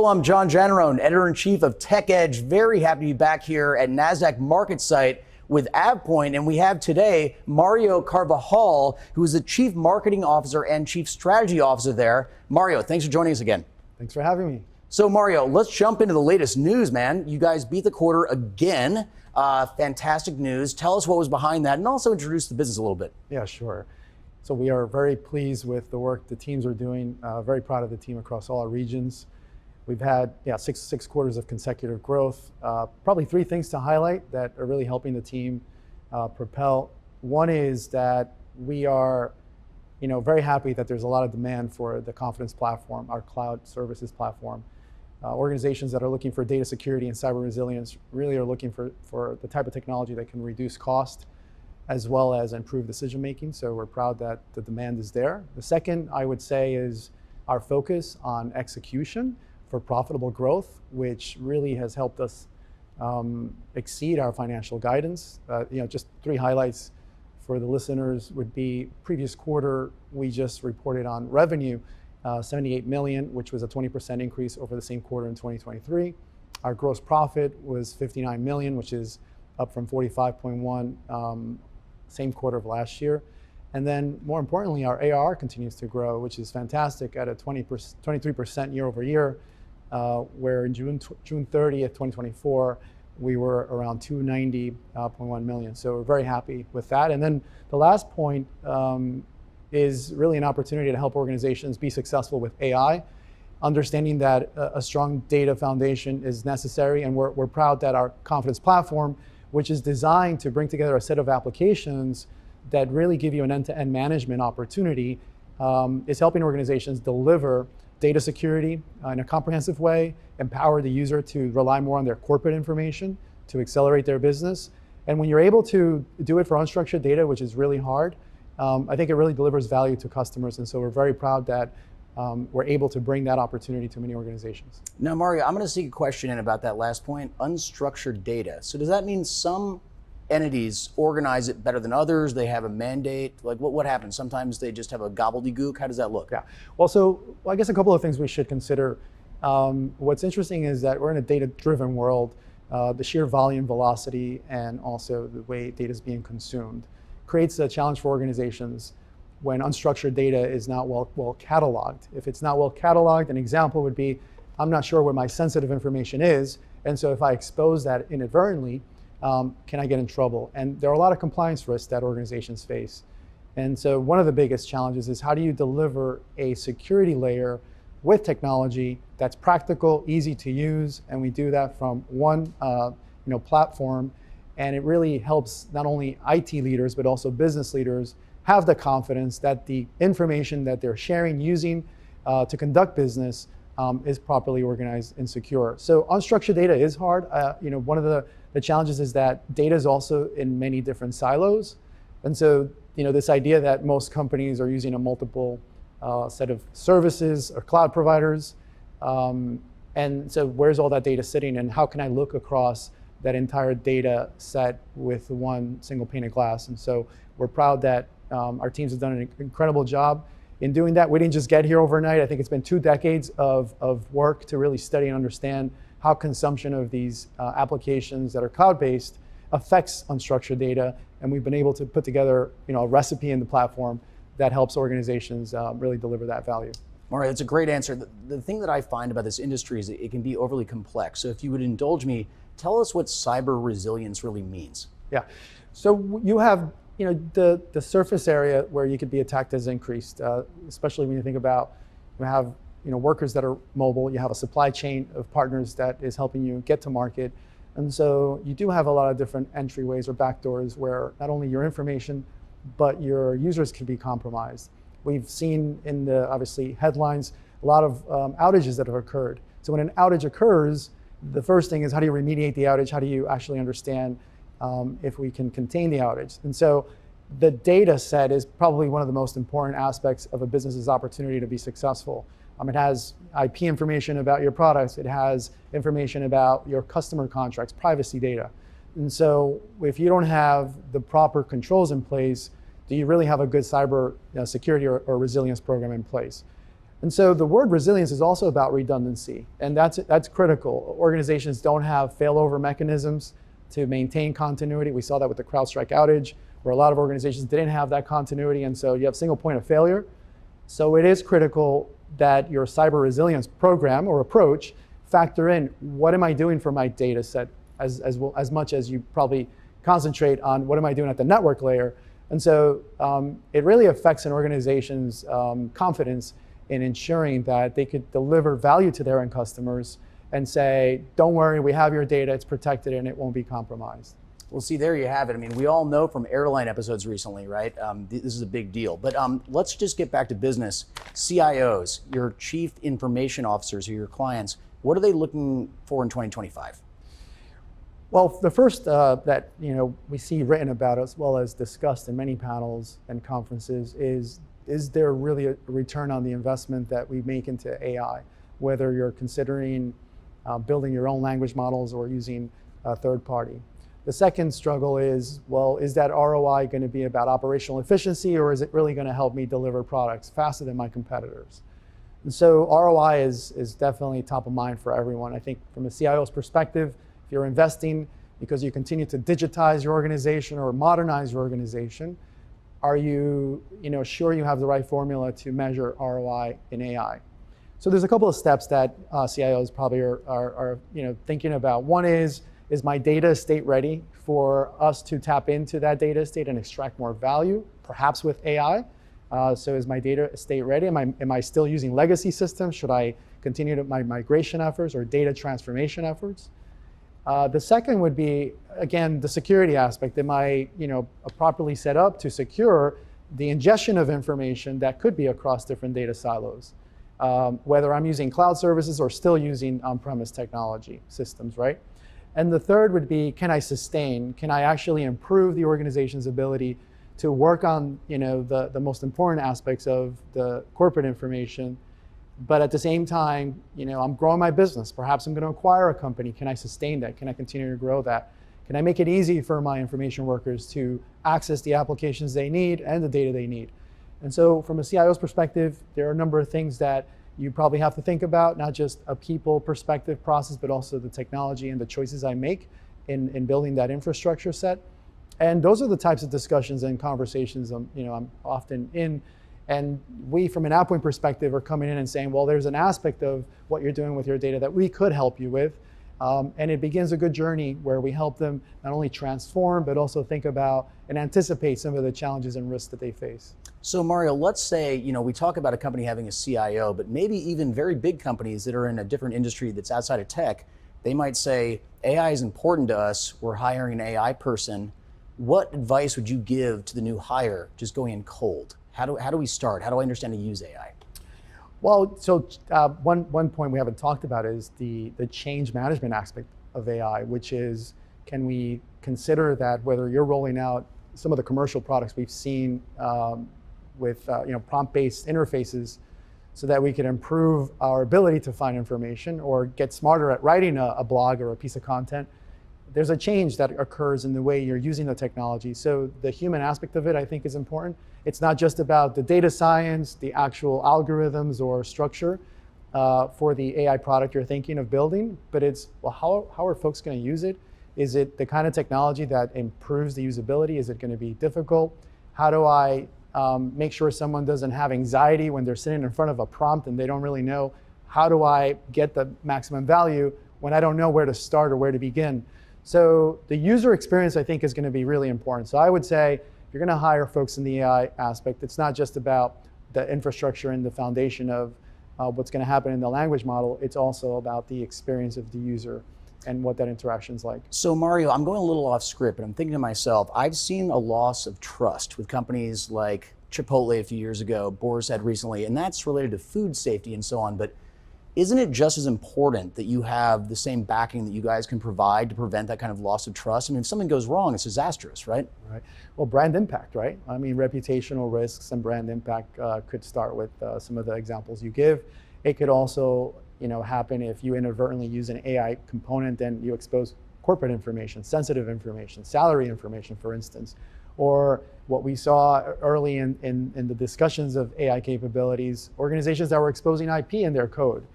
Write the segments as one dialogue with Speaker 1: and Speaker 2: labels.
Speaker 1: Hello, I'm John Janarone, Editor-in-Chief of Tech Edge. Very happy to be back here at Nasdaq Market Site with AvePoint, and we have today Mario Carvajal, who is the Chief Marketing Officer and Chief Strategy Officer there. Mario, thanks for joining us again.
Speaker 2: Thanks for having me.
Speaker 1: So Mario, let's jump into the latest news, man. You guys beat the quarter again. Fantastic news. Tell us what was behind that and also introduce the business a little bit.
Speaker 2: Yeah, sure. So we are very pleased with the work the teams are doing. Very proud of the team across all our regions. We've had six quarters of consecutive growth. Probably three things to highlight that are really helping the team propel. One is that we are very happy that there's a lot of demand for the Confidence platform, our cloud services platform. Organizations that are looking for data security and cyber resilience really are looking for the type of technology that can reduce cost as well as improve decision making. So we're proud that the demand is there. The second, I would say, is our focus on execution for profitable growth, which really has helped us exceed our financial guidance. Just three highlights for the listeners would be previous quarter, we just reported on revenue, 78 million, which was a 20% increase over the same quarter in 2023. Our gross profit was 59 million, which is up from 45.1 same quarter of last year. And then more importantly, our ARR continues to grow, which is fantastic at a 23% year over year, where in June 30th, 2024, we were around 290.1 million. So we're very happy with that. And then the last point is really an opportunity to help organizations be successful with AI, understanding that a strong data foundation is necessary. And we're proud that our Confidence platform, which is designed to bring together a set of applications that really give you an end-to-end management opportunity, is helping organizations deliver data security in a comprehensive way, empower the user to rely more on their corporate information to accelerate their business. And when you're able to do it for unstructured data, which is really hard, I think it really delivers value to customers. And so we're very proud that we're able to bring that opportunity to many organizations.
Speaker 1: Now, Mario, I'm going to seek a question in about that last point, unstructured data. So does that mean some entities organize it better than others? They have a mandate? Like what happens? Sometimes they just have a gobbledygook. How does that look?
Speaker 2: Yeah. Well, I guess a couple of things we should consider. What's interesting is that we're in a data-driven world. The sheer volume, velocity, and also the way data is being consumed creates a challenge for organizations when unstructured data is not well cataloged. If it's not well cataloged, an example would be, I'm not sure where my sensitive information is, and so if I expose that inadvertently, can I get in trouble? And there are a lot of compliance risks that organizations face. And so one of the biggest challenges is how do you deliver a security layer with technology that's practical, easy to use, and we do that from one platform. And it really helps not only IT leaders, but also business leaders have the confidence that the information that they're sharing, using to conduct business is properly organized and secure. So unstructured data is hard. One of the challenges is that data is also in many different silos. And so, this idea that most companies are using a multiple set of services or cloud providers. And so where's all that data sitting and how can I look across that entire data set with one single pane of glass? And so we're proud that our teams have done an incredible job in doing that. We didn't just get here overnight. I think it's been 2 decades of work to really study and understand how consumption of these applications that are cloud-based affects unstructured data. And we've been able to put together a recipe in the platform that helps organizations really deliver that value.
Speaker 1: All right, that's a great answer. The thing that I find about this industry is that it can be overly complex. So if you would indulge me, tell us what cyber resilience really means.
Speaker 2: Yeah, so you have the surface area where you could be attacked has increased, especially when you think about you have workers that are mobile, you have a supply chain of partners that is helping you get to market. And so you do have a lot of different entryways or backdoors where not only your information, but your users can be compromised. We've seen in the, obviously, headlines, a lot of outages that have occurred. So when an outage occurs, the first thing is how do you remediate the outage? How do you actually understand if we can contain the outage? And so the data set is probably one of the most important aspects of a business's opportunity to be successful. It has IP information about your products. It has information about your customer contracts, privacy data. And so if you don't have the proper controls in place, do you really have a good cyber security or resilience program in place? And so the word resilience is also about redundancy, and that's critical. Organizations don't have failover mechanisms to maintain continuity. We saw that with the CrowdStrike outage, where a lot of organizations didn't have that continuity, and so you have single point of failure. So it is critical that your cyber resilience program or approach factor in what am I doing for my data set as much as you probably concentrate on what am I doing at the network layer. And so it really affects an organization's confidence in ensuring that they could deliver value to their end customers and say, don't worry, we have your data, it's protected and it won't be compromised.
Speaker 1: Well, see, there you have it. I mean, we all know from airline episodes recently, right? This is a big deal. But let's just get back to business. CIOs, your chief information officers, or your clients, what are they looking for in 2025?
Speaker 2: Well, the first that we see written about as well as discussed in many panels and conferences is there really a return on the investment that we make into AI, whether you're considering building your own language models or using a third party. The second struggle is, well, is that ROI going to be about operational efficiency, or is it really going to help me deliver products faster than my competitors? And so ROI is definitely top of mind for everyone. I think from a CIO's perspective, if you're investing because you continue to digitize your organization or modernize your organization, are you sure you have the right formula to measure ROI in AI? So there's a couple of steps that CIOs probably are thinking about. One is my data estate ready for us to tap into that data estate and extract more value, perhaps with AI? So is my data estate ready? Am I still using legacy systems? Should I continue my migration efforts or data transformation efforts? The second would be, again, the security aspect. Am I properly set up to secure the ingestion of information that could be across different data silos? Whether I'm using cloud services or still using on-premise technology systems, right? And the third would be, can I sustain? Can I actually improve the organization's ability to work on the most important aspects of the corporate information, but at the same time, I'm growing my business. Perhaps I'm going to acquire a company. Can I sustain that? Can I continue to grow that? Can I make it easy for my information workers to access the applications they need and the data they need? And so from a CIO's perspective, there are a number of things that you probably have to think about, not just a people perspective process, but also the technology and the choices I make in building that infrastructure set. And those are the types of discussions and conversations I'm often in. And we, from an AvePoint perspective, are coming in and saying, well, there's an aspect of what you're doing with your data that we could help you with. And it begins a good journey where we help them not only transform, but also think about and anticipate some of the challenges and risks that they face.
Speaker 1: So Mario, let's say, we talk about a company having a CIO, but maybe even very big companies that are in a different industry that's outside of tech, they might say, AI is important to us, we're hiring an AI person. What advice would you give to the new hire just going in cold? How do we start? How do I understand to use AI?
Speaker 2: Well, so one point we haven't talked about is the change management aspect of AI, which is, can we consider that whether you're rolling out some of the commercial products we've seen with prompt-based interfaces, so that we can improve our ability to find information or get smarter at writing a blog or a piece of content. There's a change that occurs in the way you're using the technology. So the human aspect of it, I think, is important. It's not just about the data science, the actual algorithms or structure for the AI product you're thinking of building, but it's, well, how are folks going to use it? Is it the kind of technology that improves the usability? Is it going to be difficult? How do I make sure someone doesn't have anxiety when they're sitting in front of a prompt and they don't really know, how do I get the maximum value when I don't know where to start or where to begin? So the user experience, I think, is going to be really important. So I would say, if you're going to hire folks in the AI aspect, it's not just about the infrastructure and the foundation of what's going to happen in the language model. It's also about the experience of the user and what that interaction's like.
Speaker 1: So Mario, I'm going a little off script, but I'm thinking to myself, I've seen a loss of trust with companies like Chipotle a few years ago, Boris had recently, and that's related to food safety and so on. But isn't it just as important that you have the same backing that you guys can provide to prevent that kind of loss of trust? I mean, if something goes wrong, it's disastrous, right?
Speaker 2: Right. Well, brand impact, right? I mean, reputational risks and brand impact could start with some of the examples you give. It could also, happen if you inadvertently use an AI component and you expose corporate information, sensitive information, salary information, for instance, or what we saw early in the discussions of AI capabilities, organizations that were exposing IP in their code.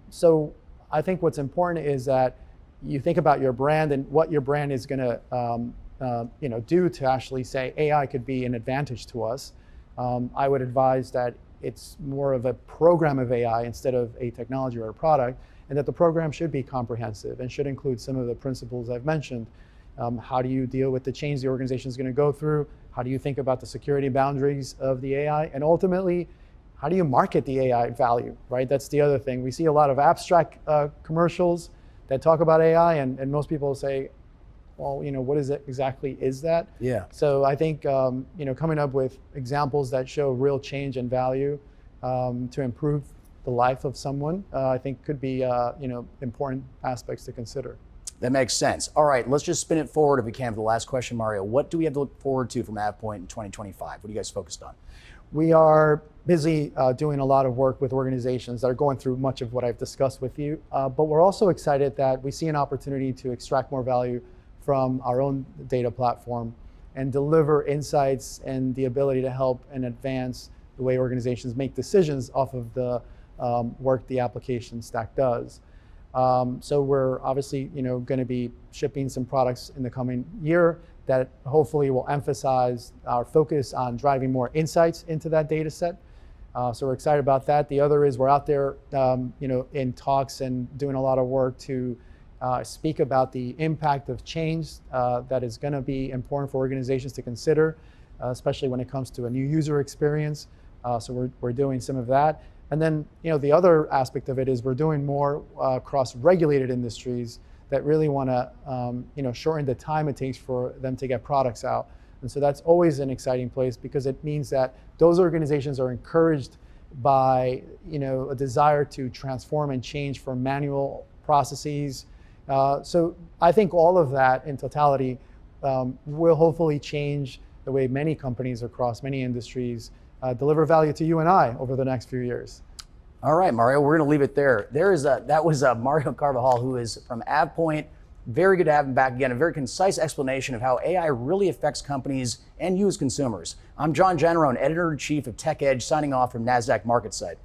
Speaker 2: So I think what's important is that you think about your brand and what your brand is going to do to actually say AI could be an advantage to us. I would advise that it's more of a program of AI instead of a technology or a product, and that the program should be comprehensive and should include some of the principles I've mentioned. How do you deal with the change the organization is going to go through? How do you think about the security boundaries of the AI? And ultimately, how do you market the AI value, right? That's the other thing. We see a lot of abstract commercials that talk about AI, and most people say, well, what is it exactly is that?
Speaker 1: Yeah.
Speaker 2: So I think, coming up with examples that show real change and value to improve the life of someone, I think could be, important aspects to consider.
Speaker 1: That makes sense. All right, let's just spin it forward if we can for the last question, Mario. What do we have to look forward to from AvePoint in 2025? What are you guys focused on?
Speaker 2: We are busy doing a lot of work with organizations that are going through much of what I've discussed with you, but we're also excited that we see an opportunity to extract more value from our own data platform and deliver insights and the ability to help and advance the way organizations make decisions off of the work the application stack does. So we're obviously going to be shipping some products in the coming year that hopefully will emphasize our focus on driving more insights into that data set. So we're excited about that. The other is we're out there in talks and doing a lot of work to speak about the impact of change that is going to be important for organizations to consider, especially when it comes to a new user experience. So we're doing some of that. And then the other aspect of it is we're doing more across regulated industries that really want to shorten the time it takes for them to get products out. And so that's always an exciting place because it means that those organizations are encouraged by a desire to transform and change from manual processes. So I think all of that in totality will hopefully change the way many companies across many industries deliver value to you and I over the next few years.
Speaker 1: All right, Mario, we're going to leave it there. That was Mario Carvajal, who is from AvePoint. Very good to have him back again. A very concise explanation of how AI really affects companies and you as consumers. I'm John Janarone, Editor-in-Chief of TechEdge, signing off from Nasdaq Market Site.